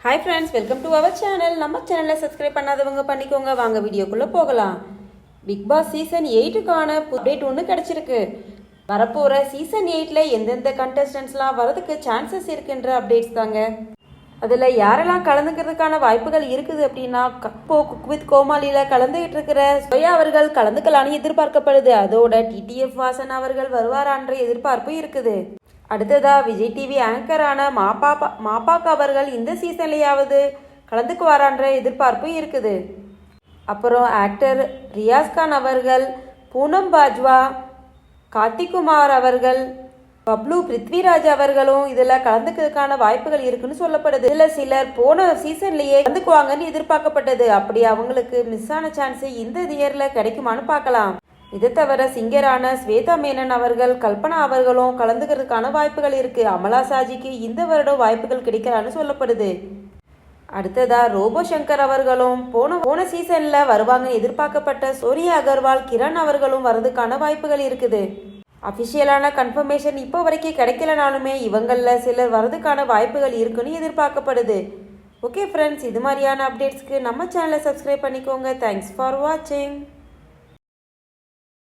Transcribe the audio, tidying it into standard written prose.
Hi friends, welcome to our channel. நம்ம சேனலை subscribe பண்ணாதவங்க பண்ணிக்கோங்க. வாங்க வீடியோக்குள்ளே போகலாம். பிக் பாஸ் சீசன் 8க்கான அப்டேட் ஒன்று கிடச்சிருக்கு. வரப்போகிற சீசன் 8ல் எந்தெந்த கண்டஸ்டன்ஸ்லாம் வரதுக்கு சான்சஸ் இருக்குன்ற அப்டேட்ஸ் தாங்க. அதில் யாரெல்லாம் கலந்துக்கிறதுக்கான வாய்ப்புகள் இருக்குது அப்படின்னா, குக் வித் கோமாளியில் கலந்துகிட்டு இருக்கிற சோயா அவர்கள் கலந்துக்கலான்னு எதிர்பார்க்கப்படுது. அதோட டிடிஎஃப் வாசன் அவர்கள் வருவாரான்ற எதிர்பார்ப்பு இருக்குது. அடுத்ததா விஜய் டிவி ஆங்கரான மாபாக் அவர்கள் இந்த சீசன்லையாவது கலந்துக்குவாரான்ற எதிர்பார்ப்பு இருக்குது. அப்புறம் ஆக்டர் ரியாஸ்கான் அவர்கள், பூனம் பாஜ்வா, கார்த்திக்குமார் அவர்கள், பப்ளு பிருத்விராஜ் அவர்களும் இதில் கலந்துக்கிறதுக்கான வாய்ப்புகள் இருக்குன்னு சொல்லப்படுது. இதில் சிலர் போன சீசன்லேயே கலந்துக்குவாங்கன்னு எதிர்பார்க்கப்பட்டது. அப்படி அவங்களுக்கு மிஸ் ஆன சான்ஸ் இந்த இயரில் கிடைக்குமான்னு பார்க்கலாம். இதை தவிர சிங்கரான ஸ்வேதா மேனன் அவர்கள், கல்பனா அவர்களும் கலந்துக்கிறதுக்கான வாய்ப்புகள் இருக்கு. அமலா சாஜிக்கு இந்த வருடம் வாய்ப்புகள் கிடைக்கலான்னு சொல்லப்படுது. அடுத்ததா ரோபோ சங்கர் அவர்களும் போன சீசன்ல வருவாங்கன்னு எதிர்பார்க்கப்பட்ட சோனியா அகர்வால், கிரண் அவர்களும் வரதுக்கான வாய்ப்புகள் இருக்குது. அஃபிஷியலான கன்ஃபர்மேஷன் இப்போ வரைக்கும் கிடைக்கலனாலுமே இவங்களில் சிலர் வரதுக்கான வாய்ப்புகள் இருக்குன்னு எதிர்பார்க்கப்படுது. ஓகே ஃப்ரெண்ட்ஸ், இது மாதிரியான அப்டேட்ஸ்க்கு நம்ம சேனலை சப்ஸ்கிரைப் பண்ணிக்கோங்க. தேங்க்ஸ் ஃபார் வாட்சிங்.